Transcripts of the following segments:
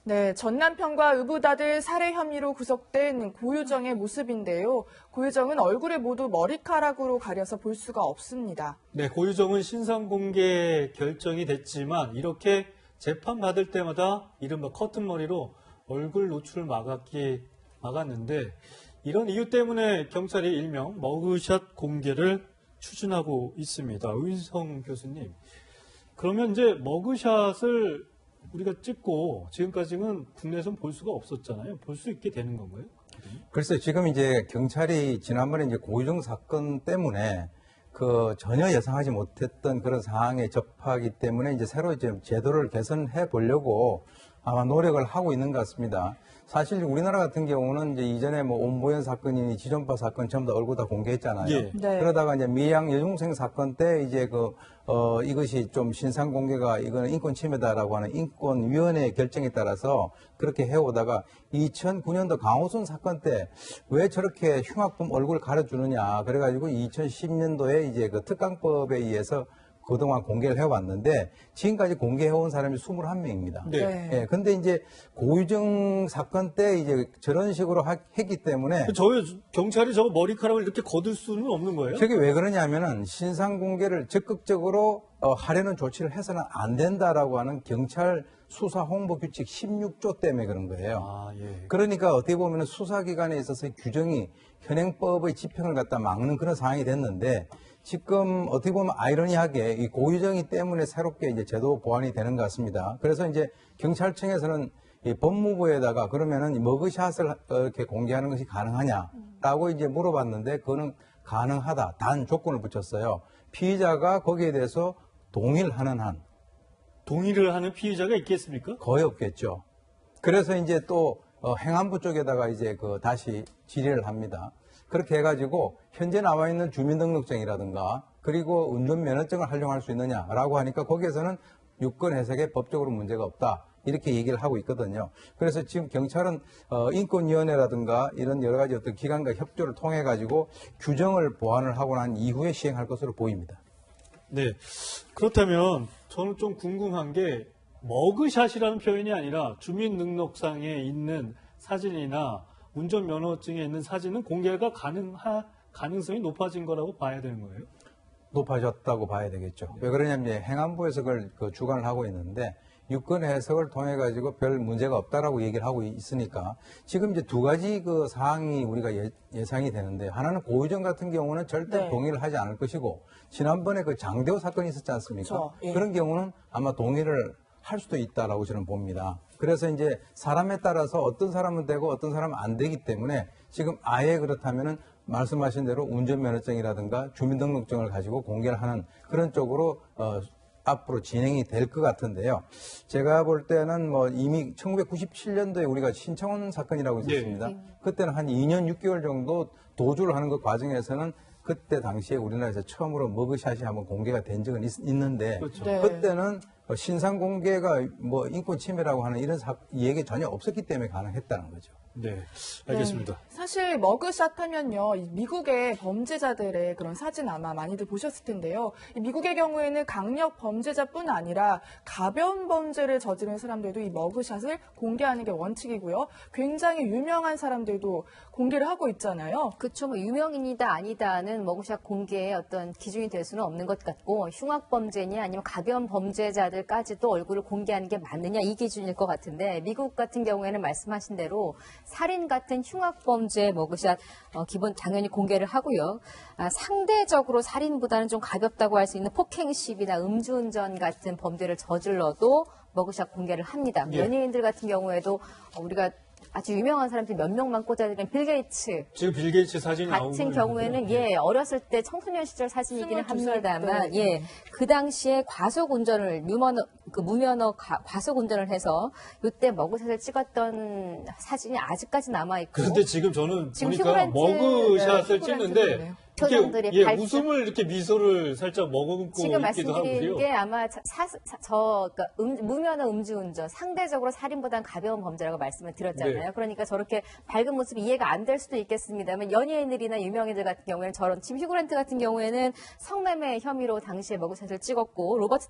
네, 전 남편과 의붓아들 살해 혐의로 구속된 고유정의 모습인데요. 고유정은 얼굴을 모두 머리카락으로 가려서 볼 수가 없습니다. 네, 고유정은 신상 공개 결정이 됐지만 이렇게 재판 받을 때마다 이른바 커튼머리로 얼굴 노출을 막았는데 이런 이유 때문에 경찰이 일명 머그샷 공개를 추진하고 있습니다. 의성 교수님, 그러면 이제 머그샷을 우리가 찍고 지금까지는 국내에서는 볼 수가 없었잖아요. 볼 수 있게 되는 건가요? 글쎄요, 지금 이제 경찰이 지난번에 이제 고유정 사건 때문에 그 전혀 예상하지 못했던 그런 상황에 접하기 때문에 이제 새로 이제 제도를 개선해 보려고 아마 노력을 하고 있는 것 같습니다. 사실 우리나라 같은 경우는 이제 이전에 뭐 온보현 사건이니 지존파 사건 전부 다 얼굴 다 공개했잖아요. 예. 네. 그러다가 이제 미양 여중생 사건 때 이제 이것이 좀 신상 공개가 이거는 인권 침해다라고 하는 인권위원회 결정에 따라서 그렇게 해오다가 2009년도 강호순 사건 때 왜 저렇게 흉악범 얼굴 가려주느냐 그래가지고 2010년도에 이제 그 특강법에 의해서 그동안 공개를 해왔는데 지금까지 공개해온 사람이 21명입니다. 네. 예, 근데 이제 고유정 사건 때 이제 저런 식으로 했기 때문에 경찰이 저거 머리카락을 이렇게 거둘 수는 없는 거예요? 저게 왜 그러냐면은 신상 공개를 적극적으로 하려는 조치를 해서는 안 된다라고 하는 경찰 수사 홍보 규칙 16조 때문에 그런 거예요. 아, 예. 그러니까 어떻게 보면 수사기관에 있어서의 규정이 현행법의 집행을 갖다 막는 그런 상황이 됐는데 지금 어떻게 보면 아이러니하게 이 고유정이 때문에 새롭게 이제 제도 보완이 되는 것 같습니다. 그래서 이제 경찰청에서는 이 법무부에다가 그러면은 이 머그샷을 이렇게 공개하는 것이 가능하냐라고 이제 물어봤는데 그거는 가능하다. 단 조건을 붙였어요. 피의자가 거기에 대해서 동의를 하는 한. 동의를 하는 피의자가 있겠습니까? 거의 없겠죠. 그래서 이제 또 행안부 쪽에다가 이제 다시 질의를 합니다. 그렇게 해가지고 현재 나와 있는 주민등록증이라든가 그리고 운전면허증을 활용할 수 있느냐라고 하니까 거기에서는 유권 해석에 법적으로 문제가 없다. 이렇게 얘기를 하고 있거든요. 그래서 지금 경찰은 인권위원회라든가 이런 여러 가지 어떤 기관과 협조를 통해 가지고 규정을 보완을 하고 난 이후에 시행할 것으로 보입니다. 네. 그렇다면 저는 좀 궁금한 게 머그샷이라는 표현이 아니라 주민등록상에 있는 사진이나 운전면허증에 있는 사진은 공개가 가능성이 높아진 거라고 봐야 되는 거예요? 높아졌다고 봐야 되겠죠. 왜 그러냐면 행안부에서 그걸 주관을 하고 있는데 유권 해석을 통해 가지고 별 문제가 없다라고 얘기를 하고 있으니까 지금 이제 두 가지 그 사항이 우리가 예상이 되는데 하나는 고유정 같은 경우는 절대 네. 동의를 하지 않을 것이고 지난번에 그 장대호 사건이 있었지 않습니까? 그렇죠. 예. 그런 경우는 아마 동의를 할 수도 있다라고 저는 봅니다. 그래서 이제 사람에 따라서 어떤 사람은 되고 어떤 사람은 안 되기 때문에 지금 아예 그렇다면은 말씀하신 대로 운전면허증이라든가 주민등록증을 가지고 공개를 하는 그런 쪽으로 앞으로 진행이 될 것 같은데요. 제가 볼 때는 뭐 이미 1997년도에 우리가 신청원 사건이라고 있었습니다. 네. 그때는 한 2년 6개월 정도 도주를 하는 그 과정에서는 그때 당시에 우리나라에서 처음으로 머그샷이 한번 공개가 된 적은 있는데 그렇죠. 네. 그때는 신상 공개가 뭐 인권 침해라고 하는 이런 얘기 전혀 없었기 때문에 가능했다는 거죠. 네. 알겠습니다. 네, 사실 머그샷 하면요, 이 미국의 범죄자들의 그런 사진 아마 많이들 보셨을 텐데요. 이 미국의 경우에는 강력 범죄자뿐 아니라 가벼운 범죄를 저지른 사람들도 이 머그샷을 공개하는 게 원칙이고요. 굉장히 유명한 사람들도 공개를 하고 있잖아요. 그렇죠. 뭐 유명인이다 아니다는 머그샷 공개의 어떤 기준이 될 수는 없는 것 같고 흉악범죄냐 아니면 가벼운 범죄자들까지도 얼굴을 공개하는 게 맞느냐 이 기준일 것 같은데 미국 같은 경우에는 말씀하신 대로 살인 같은 흉악범죄 머그샷 기본 당연히 공개를 하고요. 상대적으로 살인보다는 좀 가볍다고 할 수 있는 폭행시비나 음주운전 같은 범죄를 저질러도 머그샷 공개를 합니다. 예. 연예인들 같은 경우에도 우리가 아주 유명한 사람들 몇 명만 꼽아드리면 빌 게이츠 지금 빌 게이츠 사진이 나오고 같은 있는데요. 경우에는 어렸을 때 청소년 시절 사진이기는 22살 합니다만 때. 그 당시에 과속 운전을 무면허 과속 운전을 해서 이때 머그샷을 찍었던 사진이 아직까지 남아 있고 그런데 지금 저는 지금 보니까 휘브렌트, 머그샷을 휘브렌트 찍는데 찍네요. 표정들이 이렇게, 밝죠. 웃음을 이렇게 미소를 살짝 머금고 지금 있기도 말씀드린 하고요. 게 아마 그러니까 무면허 음주운전 상대적으로 살인보다는 가벼운 범죄라고 말씀을 드렸잖아요. 네. 그러니까 저렇게 밝은 모습이 이해가 안 될 수도 있겠습니다만 연예인들이나 유명인들 같은 경우에는 저런 지금 휴그랜트 같은 경우에는 성매매 혐의로 당시에 머그샷을 찍었고 로버트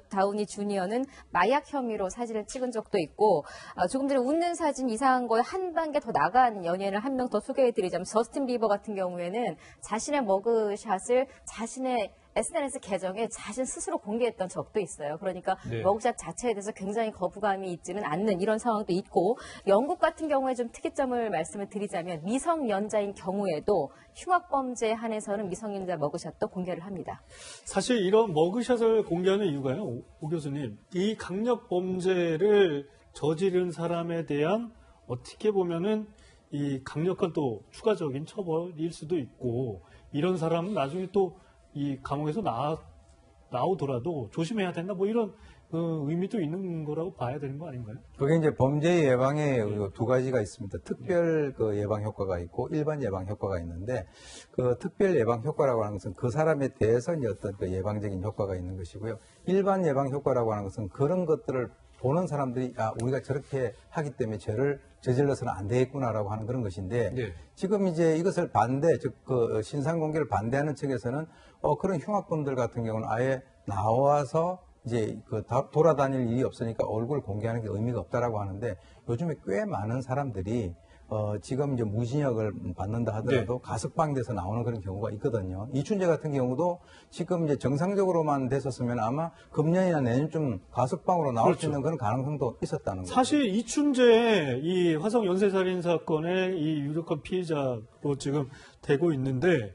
다우니 주니어는 마약 혐의로 사진을 찍은 적도 있고 조금 전에 웃는 사진 이상한 거에 한 단계 더 나간 연예인을 한 명 더 소개해드리자면 저스틴 비버 같은 경우에는 자신의 머그샷을 자신의 SNS 계정에 자신 스스로 공개했던 적도 있어요. 그러니까 네. 머그샷 자체에 대해서 굉장히 거부감이 있지는 않는 이런 상황도 있고 영국 같은 경우에 좀 특이점을 말씀을 드리자면 미성년자인 경우에도 흉악범죄에 한해서는 미성년자 머그샷도 공개를 합니다. 사실 이런 머그샷을 공개하는 이유가요, 오 교수님. 이 강력 범죄를 저지른 사람에 대한 어떻게 보면은 이 강력한 또 추가적인 처벌일 수도 있고 이런 사람은 나중에 또 이 감옥에서 나오더라도 조심해야 된다 뭐 이런 의미도 있는 거라고 봐야 되는 거 아닌가요? 그게 이제 범죄 예방에 두 가지가 있습니다. 특별 그 예방 효과가 있고 일반 예방 효과가 있는데 그 특별 예방 효과라고 하는 것은 그 사람에 대해서 이제 어떤 그 예방적인 효과가 있는 것이고요. 일반 예방 효과라고 하는 것은 그런 것들을 보는 사람들이 우리가 저렇게 하기 때문에 죄를 저질러서는 안 되겠구나라고 하는 그런 것인데 네. 지금 이제 이것을 즉 그 신상 공개를 반대하는 측에서는 그런 흉악범들 같은 경우는 아예 나와서 이제 그 돌아다닐 일이 없으니까 얼굴 공개하는 게 의미가 없다라고 하는데 요즘에 꽤 많은 사람들이 지금 이제 무징역을 받는다 하더라도 네. 가석방돼서 나오는 그런 경우가 있거든요. 이춘재 같은 경우도 지금 이제 정상적으로만 됐었으면 아마 금년이나 내년쯤 가석방으로 나올 수 그렇죠. 있는 그런 가능성도 있었다는 거죠. 사실 이춘재 이 화성 연쇄살인 사건의 이 유력한 피해자로 지금 되고 있는데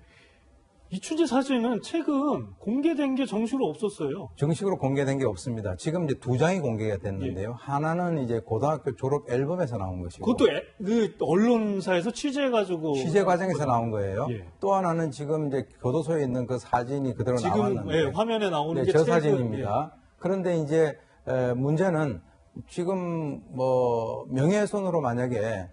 이춘재 사진은 최근 공개된 게 정식으로 없었어요. 정식으로 공개된 게 없습니다. 지금 이제 두 장이 공개가 됐는데요. 하나는 이제 고등학교 졸업 앨범에서 나온 것이고 그것도 그 언론사에서 취재해가지고 취재 과정에서 나온 거예요. 예. 또 하나는 지금 이제 교도소에 있는 그 사진이 그대로 지금 나왔는데 화면에 나오는 네, 게 저 최근, 사진입니다. 그런데 이제 문제는 지금 뭐 명예훼손으로 만약에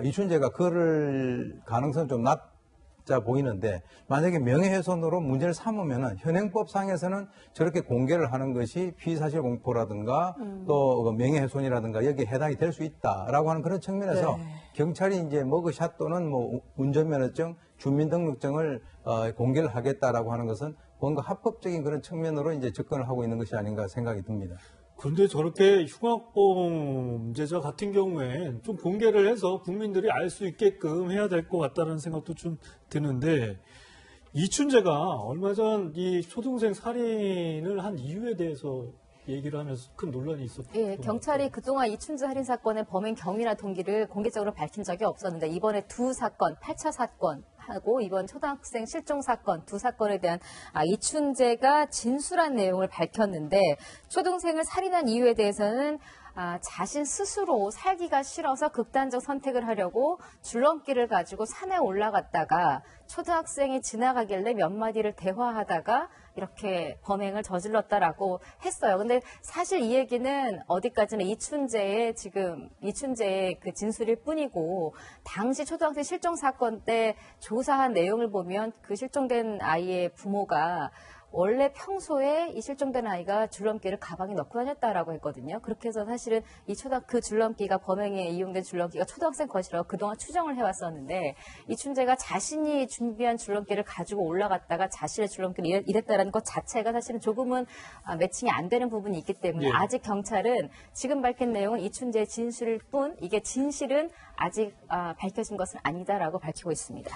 이춘재가 그럴 가능성은 좀 낮아 보이는데 만약에 명예훼손으로 문제를 삼으면은 현행법상에서는 저렇게 공개를 하는 것이 피의사실 공포라든가 또 명예훼손이라든가 여기에 해당이 될 수 있다라고 하는 그런 측면에서 네. 경찰이 이제 머그샷 또는 뭐 운전면허증, 주민등록증을 공개를 하겠다라고 하는 것은 뭔가 합법적인 그런 측면으로 이제 접근을 하고 있는 것이 아닌가 생각이 듭니다. 그런데 저렇게 흉악범죄자 같은 경우엔 좀 공개를 해서 국민들이 알 수 있게끔 해야 될 것 같다는 생각도 좀 드는데 이춘재가 얼마 전 이 초등생 살인을 한 이유에 대해서 얘기를 하면서 큰 논란이 있었죠. 예, 경찰이 그동안 이춘재 살인 사건의 범행 경위나 동기를 공개적으로 밝힌 적이 없었는데 이번에 두 사건, 8차 사건 하고 이번 초등학생 실종 사건 두 사건에 대한 이춘재가 진술한 내용을 밝혔는데 초등생을 살인한 이유에 대해서는 자신 스스로 살기가 싫어서 극단적 선택을 하려고 줄넘기를 가지고 산에 올라갔다가 초등학생이 지나가길래 몇 마디를 대화하다가 이렇게 범행을 저질렀다라고 했어요. 근데 사실 이 얘기는 어디까지나 이춘재의 그 진술일 뿐이고 당시 초등학생 실종 사건 때 조사한 내용을 보면 그 실종된 아이의 부모가 원래 평소에 이 실종된 아이가 줄넘기를 가방에 넣고 다녔다라고 했거든요. 그렇게 해서 사실은 그 줄넘기가 범행에 이용된 줄넘기가 초등학생 것이라고 그동안 추정을 해왔었는데 이춘재가 자신이 준비한 줄넘기를 가지고 올라갔다가 자신의 줄넘기를 이랬다라는 것 자체가 사실은 조금은 매칭이 안 되는 부분이 있기 때문에 예. 아직 경찰은 지금 밝힌 내용은 이춘재의 진술일 뿐 이게 진실은 아직 밝혀진 것은 아니다라고 밝히고 있습니다.